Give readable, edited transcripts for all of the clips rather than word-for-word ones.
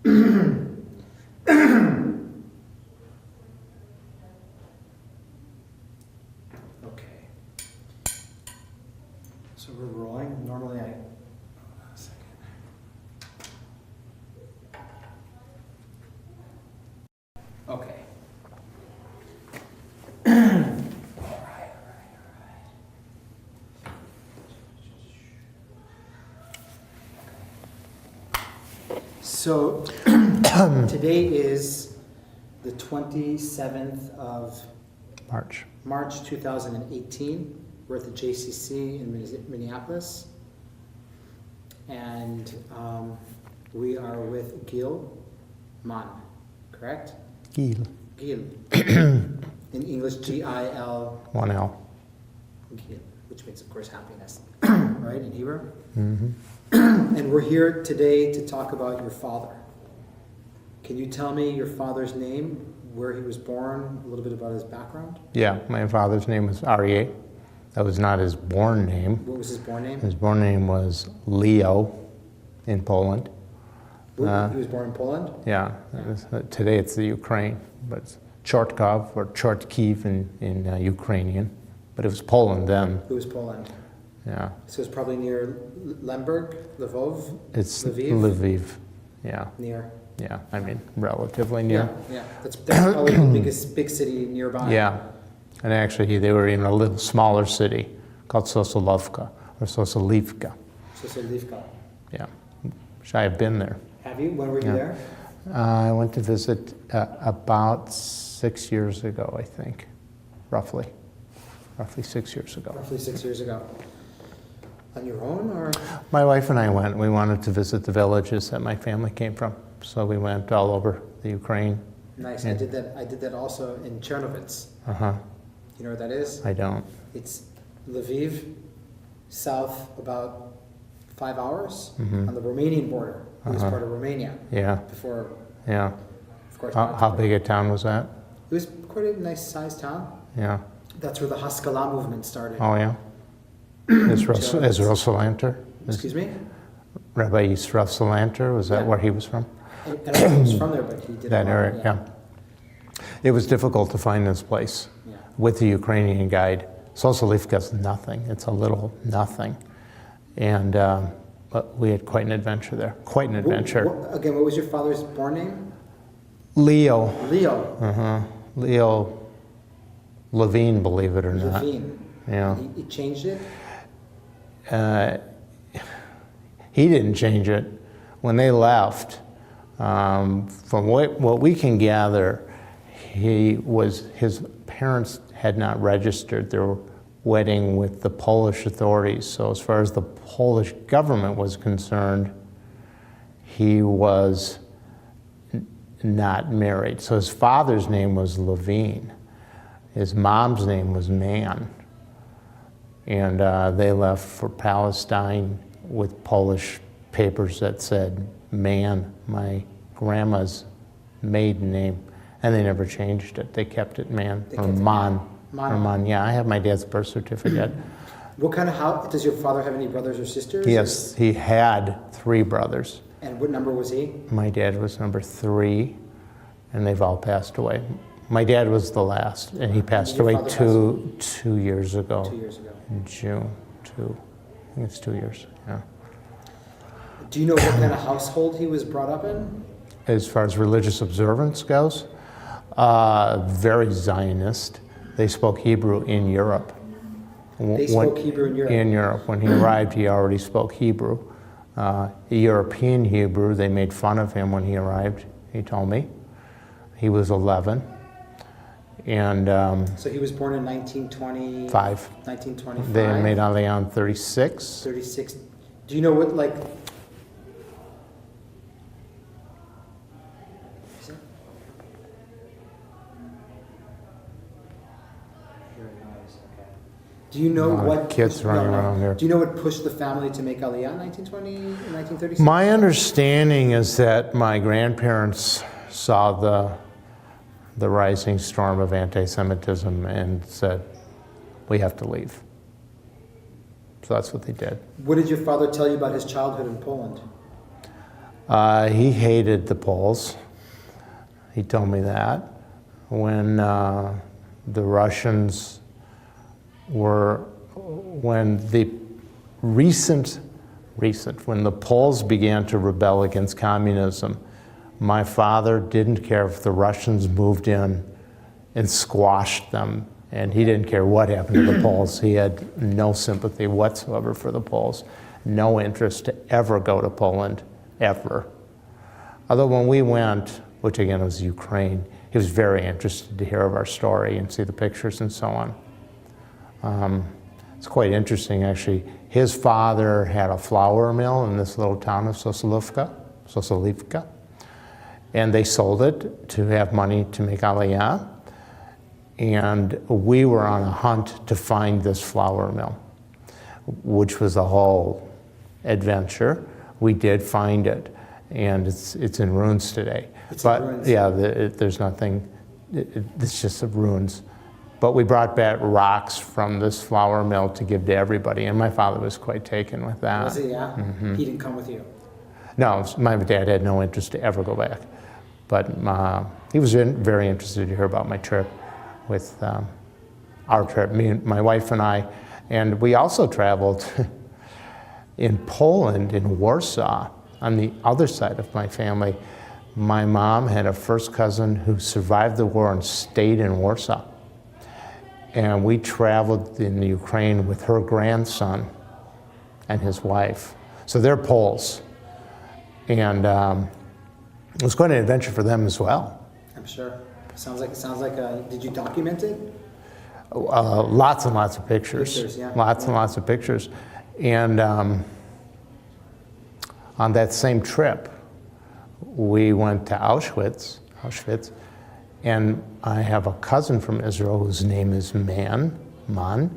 Okay. So we're rolling. Normally hold on a second. Okay. All right. So today is the 27th of March 2018. We're at the JCC in Minneapolis. And we are with Gil Mann, correct? Gil. Gil. In English, G-I-L. One L. Gil, which means, of course, happiness, right, in Hebrew? Mm-hmm. And we're here today to talk about your father. Can you tell me your father's name, where he was born, a little bit about his background? Yeah, my father's name was Arie. That was not his born name. What was his born name? His born name was Leo in Poland. He was born in Poland? Yeah. Today it's the Ukraine, but it's Chortkov or Chortkiv in Ukrainian. But it was Poland then. It was Poland. Yeah. So it's probably near Lemberg, Lvov? It's Lviv? Lviv. Yeah. Near. Yeah, I mean, relatively near. Yeah. That's probably the big city nearby. Yeah. And actually, they were in a little smaller city called Sosolovka or Sosolivka. Sosolivka. Yeah. Which I have been there. Have you? When were you there? I went to visit about 6 years ago, I think, roughly. Roughly 6 years ago. Roughly 6 years ago. On your own, or? My wife and I went. We wanted to visit the villages that my family came from. So we went all over the Ukraine. Nice. I did that also in Chernovitz. Uh-huh. You know where that is? I don't. It's Lviv, south about 5 hours on the Romanian border. It was part of Romania. Yeah. Before, Yeah. of course. How big a town was that? It was quite a nice sized town. Yeah. That's where the Haskalah movement started. Oh, yeah? Israel Salanter? Excuse me? Rabbi Yisrael Salanter, was that where he was from? I don't know if he was from there, but he did That a lot, area, yeah. It was difficult to find this place with the Ukrainian guide. Sosolivka's nothing. It's a little nothing. And but we had quite an adventure there. Quite an adventure. Again, what was your father's born name? Leo. Leo. Leo Levine, believe it or not. Levine. Yeah. He changed it? He didn't change it. When they left, from what we can gather, his parents had not registered their wedding with the Polish authorities. So as far as the Polish government was concerned, he was not married. So his father's name was Levine. His mom's name was Mann. And they left for Palestine with Polish papers that said Mann, my grandma's maiden name. And they never changed it. They kept it Mann, or Mann. Mann, yeah, I have my dad's birth certificate. What kind of house, does your father have any brothers or sisters? Yes, he had 3 brothers. And what number was he? My dad was number 3, and they've all passed away. My dad was the last, and he passed away two years ago. 2 years ago. In June, I think it's 2 years, yeah. Do you know what kind of household he was brought up in? As far as religious observance goes, very Zionist. They spoke Hebrew in Europe. They spoke Hebrew in Europe? In Europe. When he arrived, he already spoke Hebrew. European Hebrew, they made fun of him when he arrived, he told me. He was 11. And so he was born in 1925. 1925. They made Aliyah in 36. 36. Do you know what, like... Do you know what kids running around here? Do you know what pushed the family to make Aliyah in 1920 and 1936? My understanding is that my grandparents saw the rising storm of anti-Semitism and said, we have to leave. So that's what they did. What did your father tell you about his childhood in Poland? He hated the Poles. He told me that. When the Russians were, when the when the Poles began to rebel against communism, my father didn't care if the Russians moved in and squashed them, and he didn't care what happened to the Poles. He had no sympathy whatsoever for the Poles, no interest to ever go to Poland, ever. Although when we went, which again was Ukraine, he was very interested to hear of our story and see the pictures and so on. It's quite interesting, actually. His father had a flour mill in this little town of Sosolivka, and they sold it to have money to make Aliyah. And we were on a hunt to find this flour mill, which was a whole adventure. We did find it, and it's in ruins today. It's in ruins. Yeah, there's nothing, it's just ruins. But we brought back rocks from this flour mill to give to everybody, and my father was quite taken with that. Was he, yeah? Mm-hmm. He didn't come with you? No, my dad had no interest to ever go back. But he was very interested to hear about my trip with our trip, my wife and I. And we also traveled in Poland, in Warsaw, on the other side of my family. My mom had a first cousin who survived the war and stayed in Warsaw. And we traveled in the Ukraine with her grandson and his wife. So they're Poles. And it was quite an adventure for them as well. I'm sure. Sounds like did you document it? Lots and lots of pictures. Yeah. Lots and lots of pictures. And on that same trip, we went to Auschwitz, and I have a cousin from Israel whose name is Mann,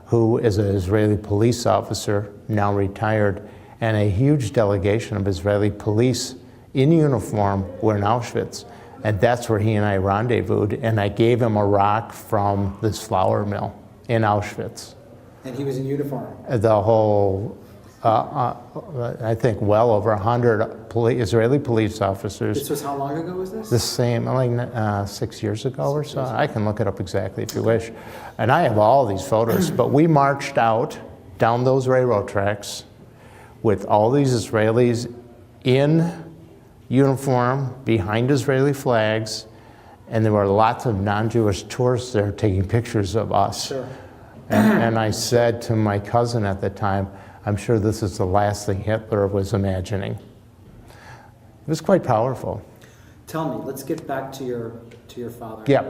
who is an Israeli police officer, now retired, and a huge delegation of Israeli police in uniform were in Auschwitz. And that's where he and I rendezvoused, and I gave him a rock from this flour mill in Auschwitz. And he was in uniform? The whole, I think well over 100 Israeli police officers. This was how long ago was this? The same, like 6 years ago or so. I can look it up exactly if you wish. And I have all these photos, but we marched out down those railroad tracks with all these Israelis in uniform, behind Israeli flags, and there were lots of non-Jewish tourists there taking pictures of us. Sure. And I said to my cousin at the time, I'm sure this is the last thing Hitler was imagining. It was quite powerful. Tell me, let's get back to your father. Yeah.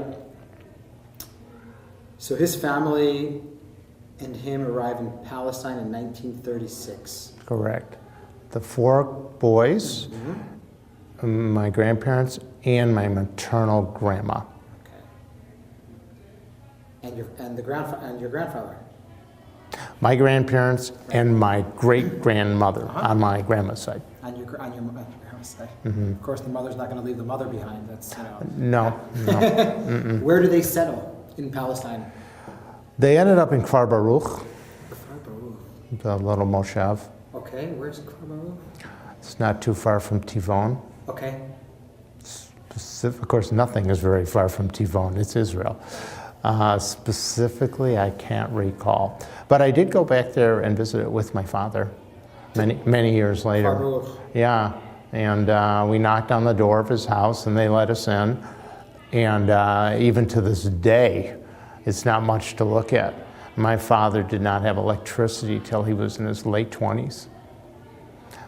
So his family and him arrived in Palestine in 1936. Correct. The 4 boys, my grandparents, and my maternal grandma. Okay. And your grandfather? My grandparents and my great-grandmother on my grandma's side. On your grandma's side. Of course, the mother's not going to leave the mother behind. That's No. Where do they settle in Palestine? They ended up in Kfar Baruch, Kfar Baruch. the little moshav. Okay, where's Kfar Baruch? It's not too far from Tivon. Okay. Of course, nothing is very far from Tivon. It's Israel. Specifically, I can't recall. But I did go back there and visit it with my father many years later. Baruch. Yeah, and we knocked on the door of his house and they let us in. And even to this day, it's not much to look at. My father did not have electricity till he was in his late 20s.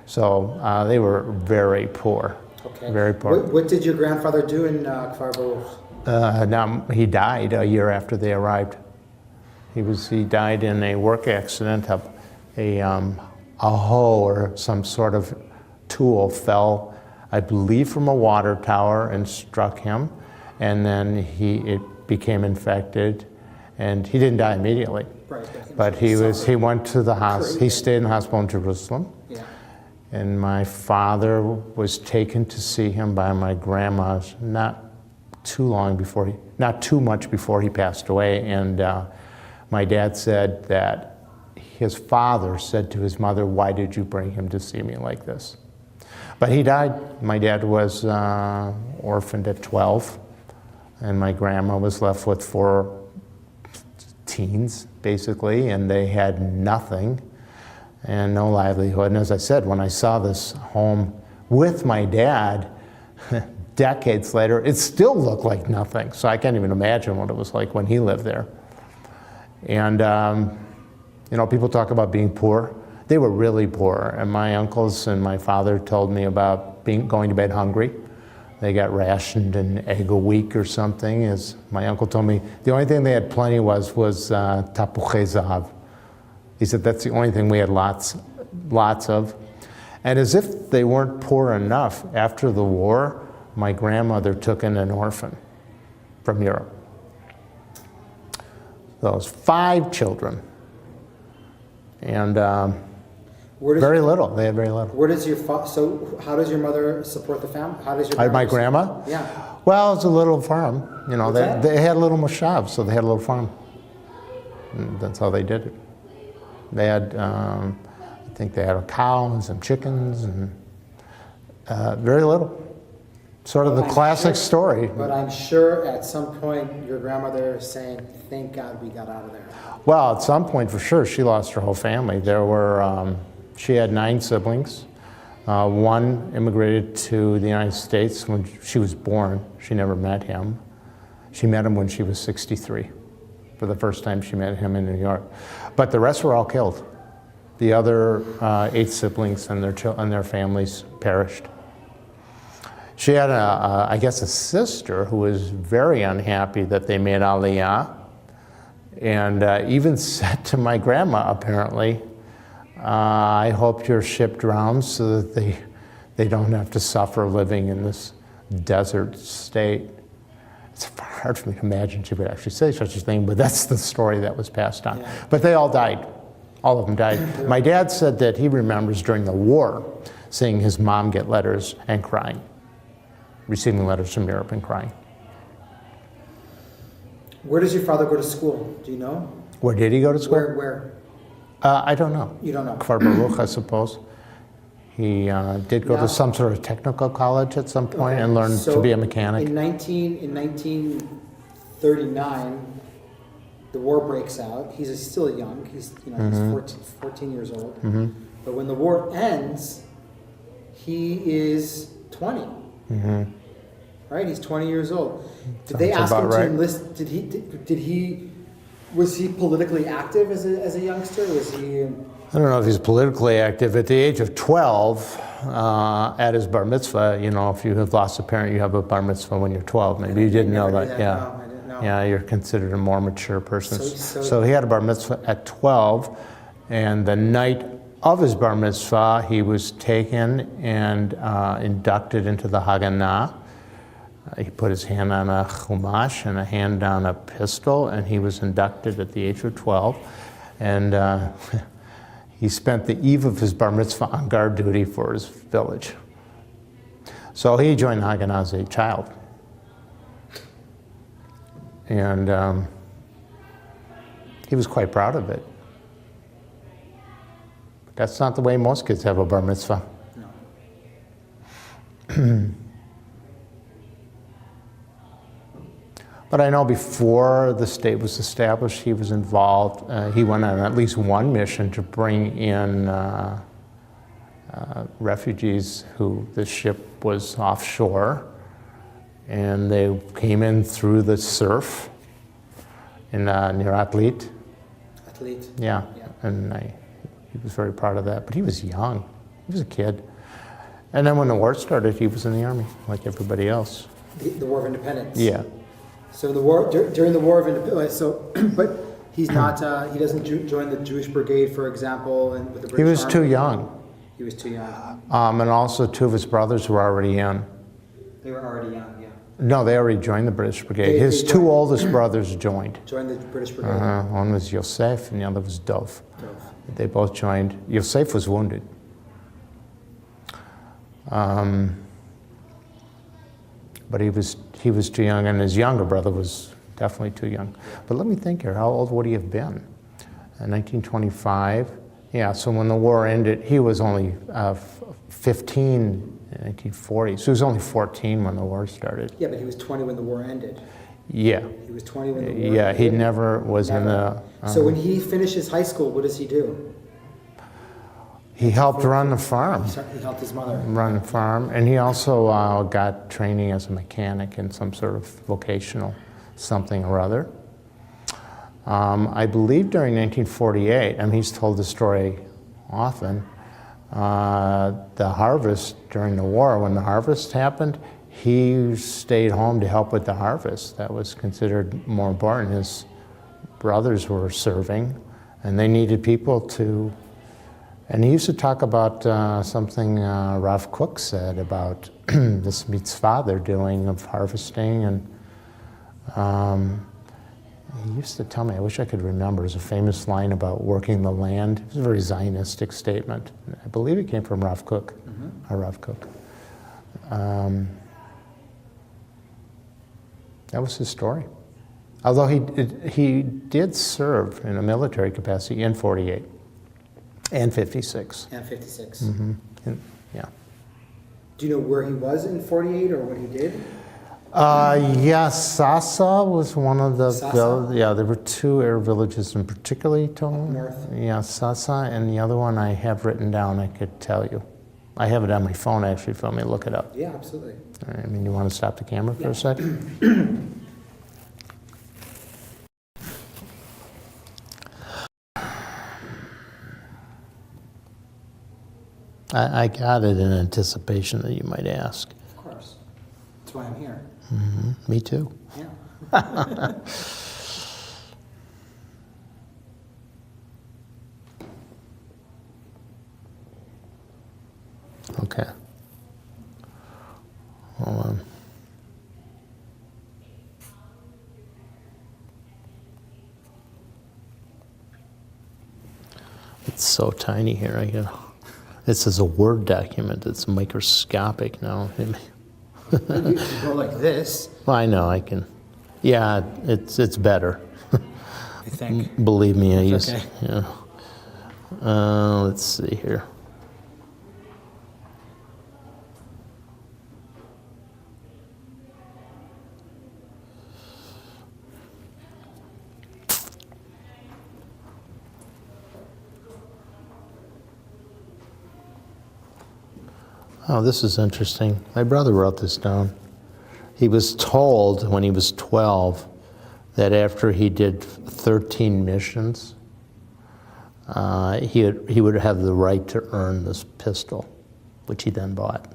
So they were very poor. Okay. Very poor. What did your grandfather do in Kfar Baruch? Now, he died a year after they arrived. He died in a work accident. A hoe or some sort of tool fell, I believe, from a water tower and struck him, and then it became infected, and he didn't die immediately. Right. But he went to the hospital. He stayed in the hospital in Jerusalem. Yeah. And my father was taken to see him by my grandma not too much before he passed away. And my dad said that his father said to his mother, "Why did you bring him to see me like this?" But he died. My dad was orphaned at 12, and my grandma was left with 4 teens, basically, and they had nothing and no livelihood. And as I said, when I saw this home with my dad, decades later, it still looked like nothing. So I can't even imagine what it was like when he lived there. And, you know, people talk about being poor. They were really poor. And my uncles and my father told me about going to bed hungry. They got rationed an egg a week or something. As my uncle told me, the only thing they had plenty was tapuche zahav. He said that's the only thing we had lots of. And as if they weren't poor enough, after the war, my grandmother took in an orphan from Europe. Those 5 children. And very little. They had very little. Where does your so how does your mother support the family? How does your my grandma? Yeah. Well, it's a little farm. You know, they had a little moshav, so they had a little farm. And that's how they did it. They had, I think they had a cow and some chickens and very little. Sort of the classic story. But I'm sure at some point your grandmother is saying, thank God we got out of there. Well, at some point for sure, she lost her whole family. There were, she had 9 siblings. 1 immigrated to the United States when she was born. She never met him. She met him when she was 63. For the first time she met him in New York. But the rest were all killed. The other 8 siblings and their families perished. She had, I guess, a sister who was very unhappy that they made Aliyah, and even said to my grandma, apparently, I hope your ship drowns so that they don't have to suffer living in this desert state. It's hard for me to imagine she would actually say such a thing, but that's the story that was passed on. Yeah. But they all died. All of them died. My dad said that he remembers during the war seeing his mom get letters and crying, receiving letters from Europe and crying. Where does your father go to school? Do you know? Where did he go to school? Where? I don't know. You don't know? Kfar Baruch, I suppose. He did go to some sort of technical college at some point and learn to be a mechanic. In 1939, the war breaks out. He's still young. He's he's 14 years old. Mm-hmm. But when the war ends, he is 20. Mm-hmm. Right? He's 20 years old. Did they ask him to enlist? Was he politically active as a youngster? Was he? I don't know if he's politically active. At the age of 12, at his bar mitzvah, you know, if you have lost a parent, you have a bar mitzvah when you're 12. Maybe you didn't know that. Yeah. No, I didn't know. Yeah, you're considered a more mature person. So he had a bar mitzvah at 12, and the night of his bar mitzvah, he was taken and inducted into the Haganah. He put his hand on a chumash and a hand on a pistol, and he was inducted at the age of 12. And he spent the eve of his bar mitzvah on guard duty for his village. So he joined the Haganah as a child. And he was quite proud of it. But that's not the way most kids have a bar mitzvah. No. But I know before the state was established, he was involved. He went on at least one mission to bring in refugees who the ship was offshore. And they came in through the surf in near Atlit. Atlit. Yeah. And he was very proud of that. But he was young. He was a kid. And then when the war started, he was in the army, like everybody else. The War of Independence. Yeah. So the war during the War of Independence. So, but he's not. He doesn't join the Jewish Brigade, for example, and with the British He was Army. too young. He was too young. And also 2 of his brothers were already in. They were already young. Yeah. No, they already joined the British Brigade. His 2 oldest brothers joined. Joined the British Brigade. One was Yosef and the other was Dov. They both joined. Yosef was wounded. But he was too young, and his younger brother was definitely too young. But let me think here, how old would he have been? 1925. Yeah, so when the war ended, he was only 15 1940. So he was only 14 when the war started. Yeah, but he was 20 when the war ended. Yeah. He was 20 when the war Yeah, ended. he never was in the... So when he finishes high school, what does he do? He helped run the farm. He helped his mother. Run the farm. And he also got training as a mechanic in some sort of vocational something or other. I believe during 1948, I mean, he's told the story often, the harvest during the war, when the harvest happened, he stayed home to help with the harvest. That was considered more important. His brothers were serving, and they needed people to... And he used to talk about something Rav Kook said about this mitzvah they're doing of harvesting, and he used to tell me, I wish I could remember, there's a famous line about working the land. It was a very Zionistic statement. I believe it came from Rav Kook, Rav Kook. That was his story. Although he did serve in a military capacity in 48 and 56. And 56. Yeah. Do you know where he was in 48 or what he did? Yeah, Sasa was one of the... Sasa? Yeah, there were two air villages in particular, Tom. North. Yeah, Sasa, and the other one I have written down, I could tell you. I have it on my phone, actually, if you want me to look it up. Yeah, absolutely. All right, I mean, you want to stop the camera for a second? I got it in anticipation that you might ask. Of course. That's why I'm here. Me too. Yeah. Okay. Hold on. It's so tiny here. This is a Word document. It's microscopic now. You can go like this, Well, I know I can. Yeah, it's better. I think. Believe me, I It's use. okay. Yeah. Let's see here. Oh, this is interesting. My brother wrote this down. He was told when he was 12 that after he did 13 missions, he would have the right to earn this pistol, which he then bought.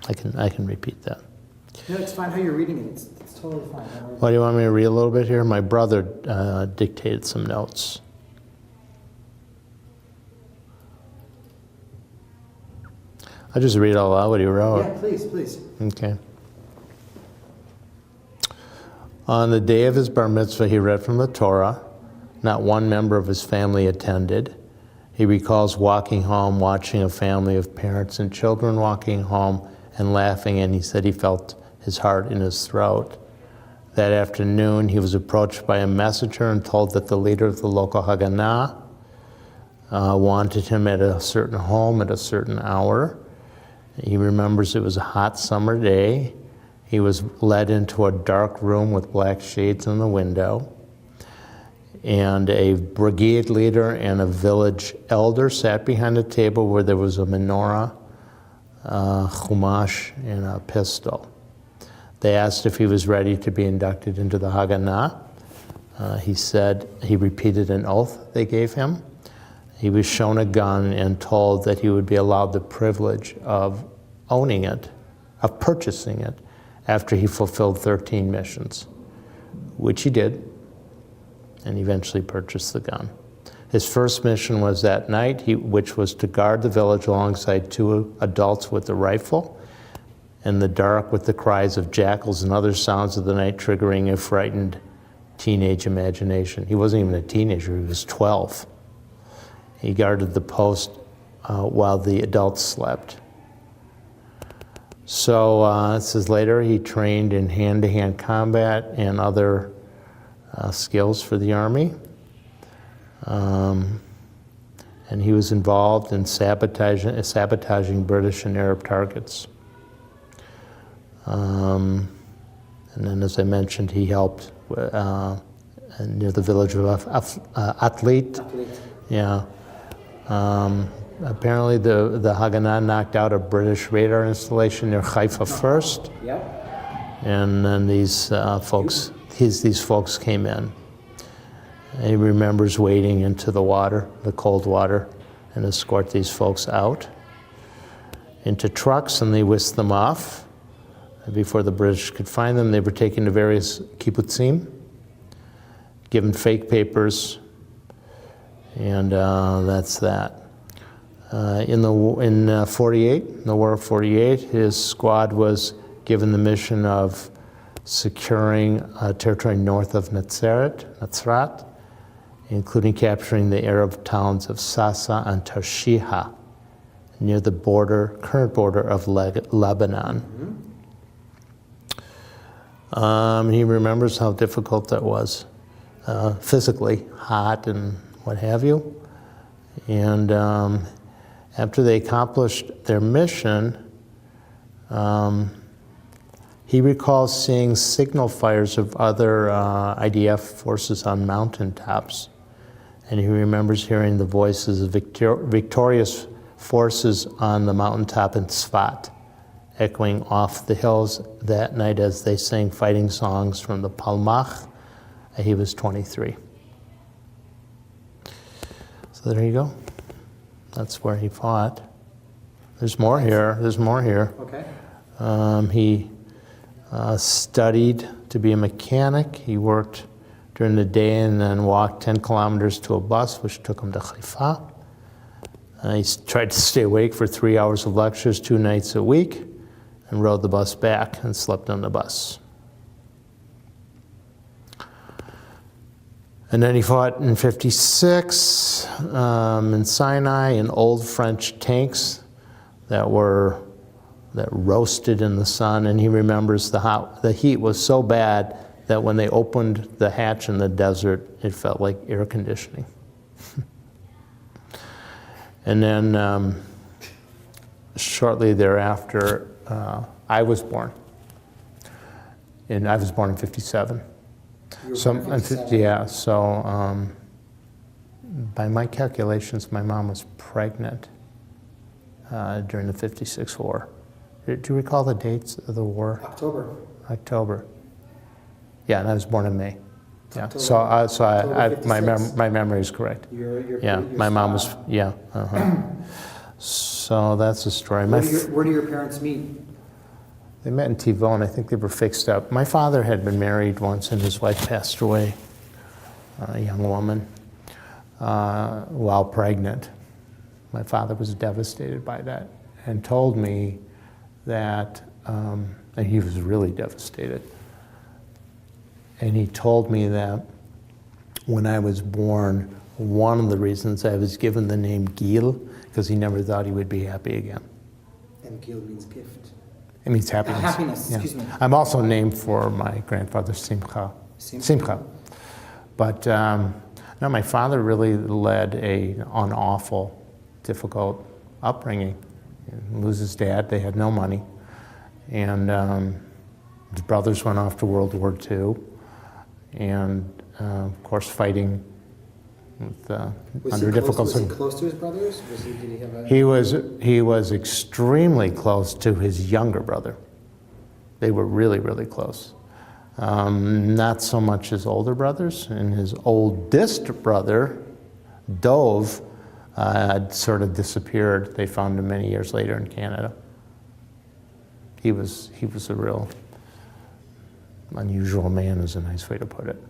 I can repeat that. No, it's fine how you're reading it. It's totally fine. Well, do you want me to read a little bit here? My brother dictated some notes. I'll just read all out what he wrote. Yeah, please. Okay. On the day of his bar mitzvah, he read from the Torah. Not one member of his family attended. He recalls walking home, watching a family of parents and children walking home and laughing, and he said he felt his heart in his throat. That afternoon, he was approached by a messenger and told that the leader of the local Haganah wanted him at a certain home at a certain hour. He remembers it was a hot summer day. He was led into a dark room with black shades in the window. And a brigade leader and a village elder sat behind a table where there was a menorah, chumash, and a pistol. They asked if he was ready to be inducted into the Haganah. He said he repeated an oath they gave him. He was shown a gun and told that he would be allowed the privilege of owning it, of purchasing it, after he fulfilled 13 missions, which he did, and eventually purchased the gun. His first mission was that night, which was to guard the village alongside two adults with a rifle, in the dark with the cries of jackals and other sounds of the night triggering a frightened teenage imagination. He wasn't even a teenager, he was 12. He guarded the post while the adults slept. So it says later he trained in hand-to-hand combat and other skills for the Army. and he was involved in sabotaging British and Arab targets. And then, as I mentioned, he helped near the village of Atlit. Yeah. Apparently, the Haganah knocked out a British radar installation near Haifa first. Yep. And then these folks came in. And he remembers wading into the water, the cold water, and escort these folks out into trucks, and they whisked them off. And before the British could find them, they were taken to various kibbutzim, given fake papers, and that's that. In 48, the War of 48, his squad was given the mission of securing territory north of Nazrat, including capturing the Arab towns of Sasa and Tarshiha, near the current border of Lebanon. He remembers how difficult that was, physically, hot and what have you. And after they accomplished their mission, he recalls seeing signal fires of other IDF forces on mountaintops. And he remembers hearing the voices of victorious forces on the mountaintop in Tzfat, echoing off the hills that night as they sang fighting songs from the Palmach. He was 23. So there you go. That's where he fought. There's more here. Okay. He studied to be a mechanic. He worked during the day and then walked 10 kilometers to a bus, which took him to Haifa. He tried to stay awake for 3 hours of lectures 2 nights a week and rode the bus back and slept on the bus. And then he fought in 56 in Sinai in old French tanks that roasted in the sun, and he remembers the heat was so bad that when they opened the hatch in the desert, it felt like air conditioning. And then shortly thereafter, I was born. And I was born in 57. Yeah, so by my calculations, my mom was pregnant during the 56 war. Do you recall the dates of the war? October. Yeah, and I was born in May. Yeah, October. My memory is correct. My mom was, yeah. So that's the story. Where do your parents meet? They met in Tivon. I think they were fixed up. My father had been married once, and his wife passed away, a young woman, while pregnant. My father was devastated by that and told me that, and he was really devastated. And he told me that when I was born, one of the reasons I was given the name Gil, because he never thought he would be happy again. And Gil means gift. It means happiness. Happiness, yeah. Excuse me. I'm also named for my grandfather, Simcha. But no, my father really led an awful, difficult upbringing. He lose his dad, they had no money. And his brothers went off to World War II. And of course, fighting with, under difficult circumstances. Was he close to his brothers? Did he have a... He was extremely close to his younger brother. They were really, really close. Not so much his older brothers. And his oldest brother, Dove, had sort of disappeared. They found him many years later in Canada. He was a real unusual man, is a nice way to put it.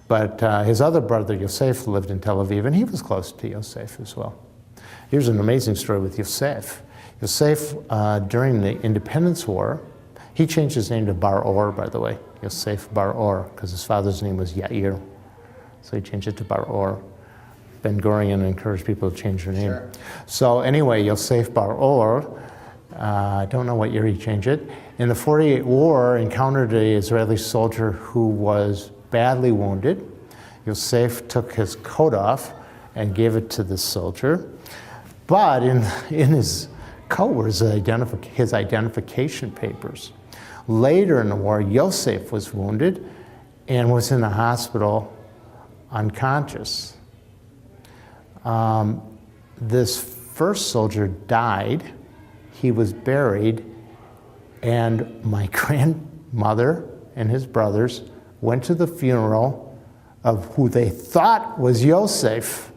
But his other brother, Yosef, lived in Tel Aviv, and he was close to Yosef as well. Here's an amazing story with Yosef. Yosef, during the Independence War, he changed his name to Bar Or, by the way, Yosef Bar Or, because his father's name was Yair. So he changed it to Bar Or. Ben Gurion encouraged people to change their name. Sure. So anyway, Yosef Bar Or, I don't know what year he changed it. In the 48 war, encountered an Israeli soldier who was badly wounded. Yosef took his coat off and gave it to the soldier. But in his coat were his identification papers. Later in the war, Yosef was wounded and was in the hospital unconscious. This first soldier died, he was buried, and my grandmother and his brothers went to the funeral of who they thought was Yosef,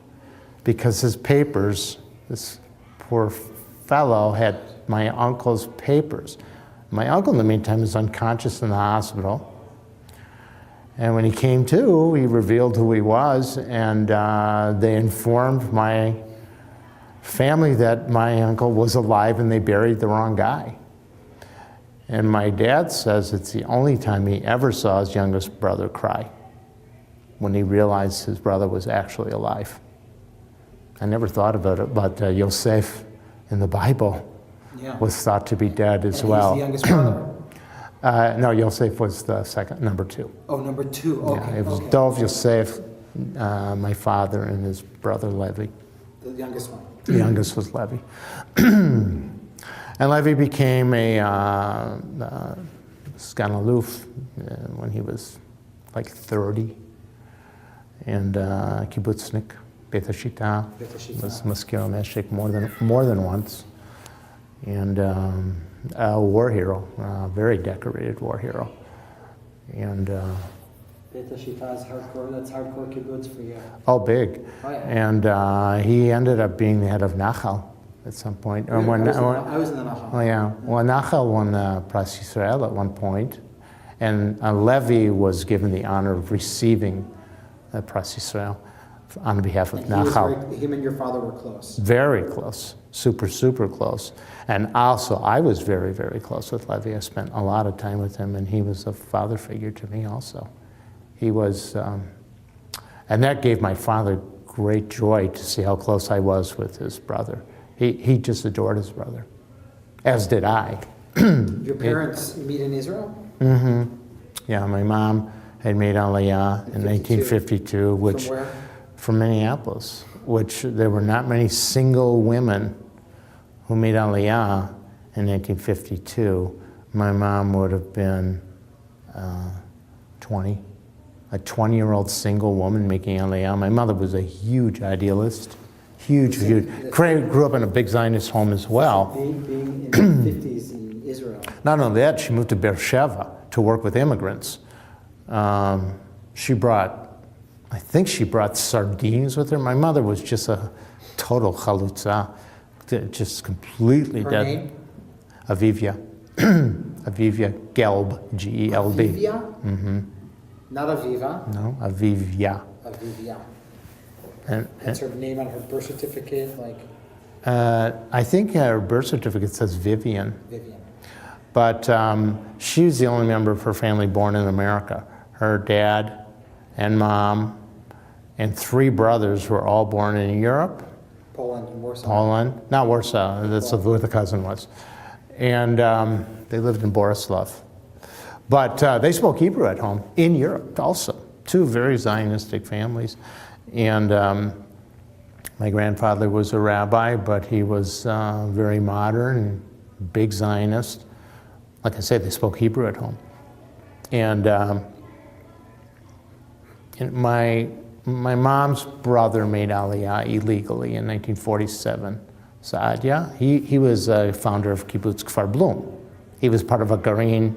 because his papers, this poor fellow had my uncle's papers. My uncle, in the meantime, was unconscious in the hospital. And when he came to, he revealed who he was, and they informed my family that my uncle was alive and they buried the wrong guy. And my dad says it's the only time he ever saw his youngest brother cry, when he realized his brother was actually alive. I never thought about it, but Yosef in the Bible was thought to be dead as well. He's the youngest brother? No, Yosef was the second, number two. Oh, number two, okay. Yeah, it was Dov, Yosef, my father, and his brother Levi. The youngest one. The youngest was Levi. And Levi became a Sgan Aluf when he was like 30. And kibbutznik, Beit HaShita, was Maskir Meshek more than once. And a war hero, a very decorated war hero. And Beit HaShita is hardcore, that's hardcore kibbutz for you. oh, big. Oh, yeah. And he ended up being the head of Nachal at some point. I was in the Nachal. Oh, yeah. Well, Nachal won the Pras Yisrael at one point, and Levi was given the honor of receiving the Pras Yisrael on behalf of Nachal. Him and your father were close. Very close, super, super close. And also, I was very, very close with Levi. I spent a lot of time with him, and he was a father figure to me also. He was, and that gave my father great joy to see how close I was with his brother. He just adored his brother, as did I. Your parents meet in Israel? Mm-hmm. Yeah, my mom had made Aliyah in 1952, which From where? from Minneapolis, which there were not many single women who made Aliyah in 1952. My mom would have been 20, a 20-year-old single woman making Aliyah. My mother was a huge idealist, huge. Grew up in a big Zionist home as well. Being in the 50s in Israel. Not only that, she moved to Beersheba to work with immigrants. I think she brought sardines with her. My mother was just a total chalutza, just completely Her dead. name? Avivia. Avivia Gelb, G-E-L-B. Avivia? Mm-hmm. Not Aviva. No, Avivia. Avivia. And That's her name on her birth certificate, like I think her birth certificate says Vivian. Vivian. But she was the only member of her family born in America. Her dad and mom and 3 brothers were all born in Europe. Poland and Warsaw. Poland, not Warsaw, that's where the cousin was. And they lived in Borislav. But they spoke Hebrew at home, in Europe also. 2 very Zionistic families. And my grandfather was a rabbi, but he was very modern, big Zionist. Like I said, they spoke Hebrew at home. And my mom's brother made Aliyah illegally in 1947. Saadia, he was a founder of Kibbutz Kfar Blum. He was part of a Garin.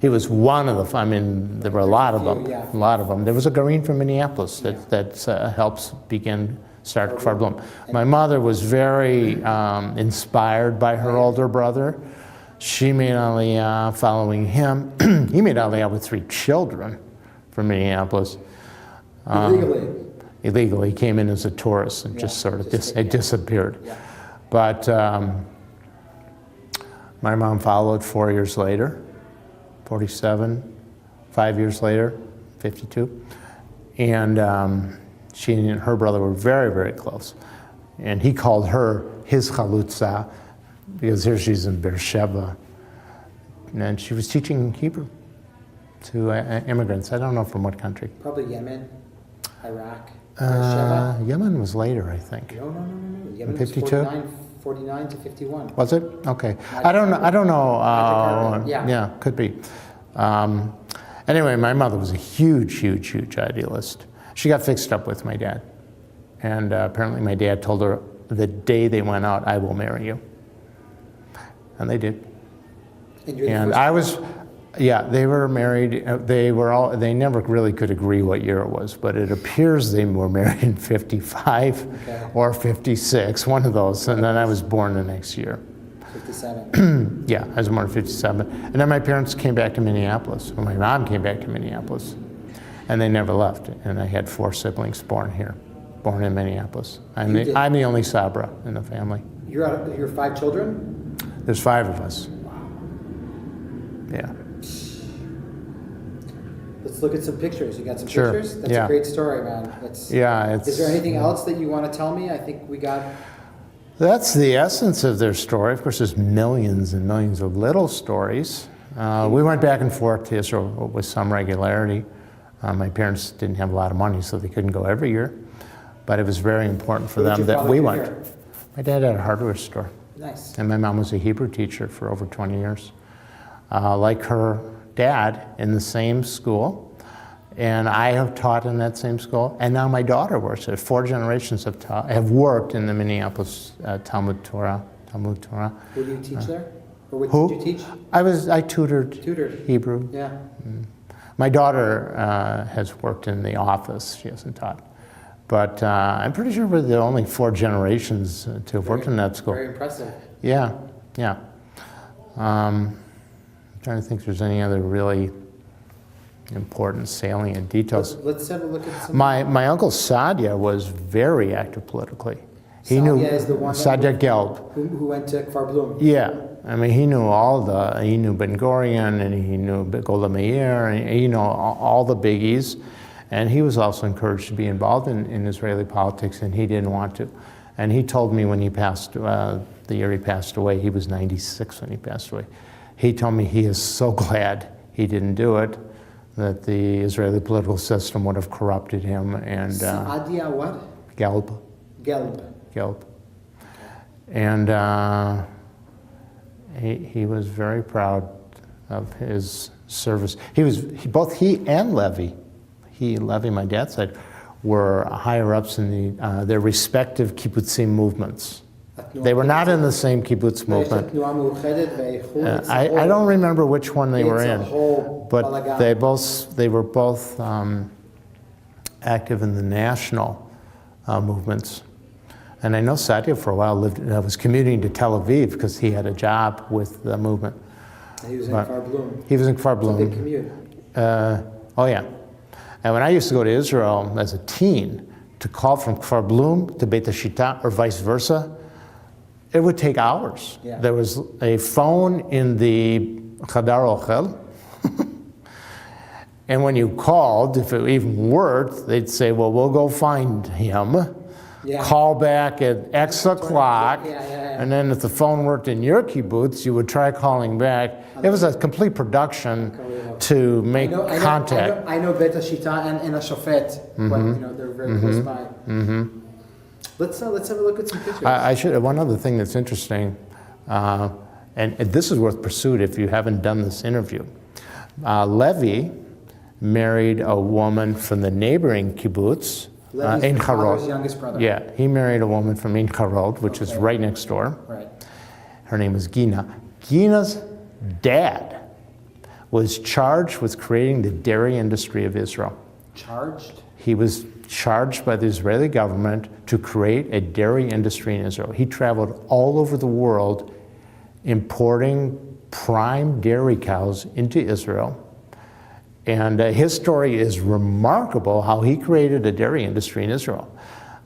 He was one of the, I mean, there were a lot of them, a lot of them. There was a Garin from Minneapolis that helps start Kfar Blum. My mother was very inspired by her older brother. She made Aliyah following him. He made Aliyah with 3 children from Minneapolis. Illegally. He came in as a tourist and just sort of disappeared. Yeah. But my mom followed 4 years later, 47, 5 years later, 52. And she and her brother were very, very close. And he called her his chalutza, because here she's in Beersheba. And she was teaching Hebrew to immigrants. I don't know from what country. Probably Yemen, Iraq. Yemen was later, I think. No. Yemen was 52? 49 to 51. Was it? Okay. I don't know. Yeah. Could be. Anyway, my mother was a huge idealist. She got fixed up with my dad. And apparently my dad told her the day they went out, I will marry you. And they did. And I was, they were married. They never really could agree what year it was, but it appears they were married in 55 or 56, one of those. And then I was born the next year. 57. Yeah, I was born in 57. And then my parents came back to Minneapolis, or my mom came back to Minneapolis. And they never left. And I had 4 siblings born here, born in Minneapolis. I'm the only Sabra in the family. You're 5 children? There's 5 of us. Wow. Yeah. Let's look at some pictures. You got some Sure. pictures? That's a great story, man. Is there anything else that you want to tell me? I think we got... That's the essence of their story. Of course, there's millions and millions of little stories. We went back and forth to Israel with some regularity. My parents didn't have a lot of money, so they couldn't go every year. But it was very important for them that we went. Here? My dad had a hardware store. Nice. And my mom was a Hebrew teacher for over 20 years. Like her dad, in the same school. And I have taught in that same school. And now my daughter works there. 4 generations have worked in the Minneapolis Talmud Torah. Who do you teach there? Or what who? did you teach? I tutored Hebrew. Yeah. My daughter has worked in the office. She hasn't taught. But I'm pretty sure we're the only 4 generations to have worked in that school. Very impressive. Yeah. I'm trying to think if there's any other really important salient details. Let's have a look at some. My uncle Sadia was very active politically. He Sadia is the one Sadia Gelb. Who went to Kfar Blum. Yeah. I mean, he knew Ben Gurion, and he knew Golda Meir, and he knew all the biggies. And he was also encouraged to be involved in Israeli politics, and he didn't want to. And he told me when he passed, the year he passed away, he was 96 when he passed away. He told me he is so glad he didn't do it, that the Israeli political system would have corrupted him. And Sadia what? Gelb. And he was very proud of his service. Both he and Levy, my dad's side, were higher ups in their respective kibbutzim movements. They were not in the same kibbutz movement. I don't remember which one they were in, but they were both active in the national movements. And I know Sadia for a while was commuting to Tel Aviv because he had a job with the movement. He was in Kfar Blum. He was in Kfar Blum. It's a big commute. Oh yeah. And when I used to go to Israel as a teen, to call from Kfar Blum to Beit HaShita or vice versa, it would take hours. Yeah. There was a phone in the Chadar Ochel, and when you called, if it even worked, they'd say, well, we'll go find him, call back at X o'clock, and then if the phone worked in your kibbutz, you would try calling back. It was a complete production to make contact. I know Beit HaShita and Ashofet, but they're very close by. Let's have a look at some pictures. One other thing that's interesting, and this is worth pursuit if you haven't done this interview. Levi married a woman from the neighboring kibbutz, Ein Charod. Youngest brother. Yeah, he married a woman from Ein Charod, which is right next door. Right. Her name was Gina. Gina's dad was charged with creating the dairy industry of Israel. Charged? He was charged by the Israeli government to create a dairy industry in Israel. He traveled all over the world importing prime dairy cows into Israel. And his story is remarkable, how he created a dairy industry in Israel.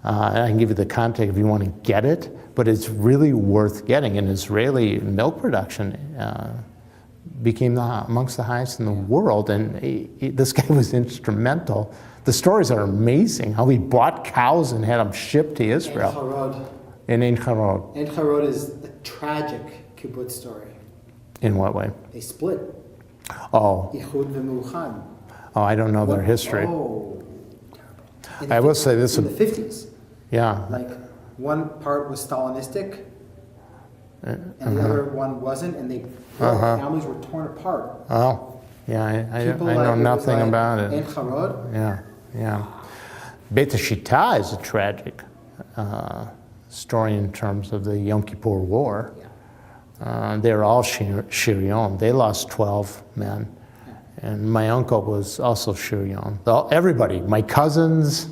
And I can give you the context if you want to get it, but it's really worth getting. And Israeli milk production became amongst the highest in the world, and this guy was instrumental. The stories are amazing, how he bought cows and had them shipped to Israel. In Ein Charod. Ein Charod is a tragic kibbutz story. In what way? They split. Oh. Ichud v'Muchad. Oh, I don't know their history. Oh. I will say this. In the 50s. Yeah. Like, one part was Stalinistic, and the other one wasn't, and families were torn apart. Oh, yeah, I People know it nothing was like about it. Ein Harod. Yeah. Beit HaShita is a tragic story in terms of the Yom Kippur War. They were all Shirion. They lost 12 men. And my uncle was also Shirion. Everybody, my cousins.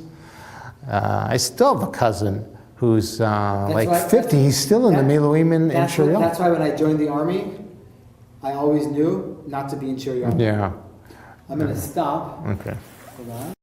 I still have a cousin who's like 50. He's still in the Miluim in Shirion. That's why when I joined the army, I always knew not to be in Shirion. Yeah. I'm going to stop. Okay. Hold on.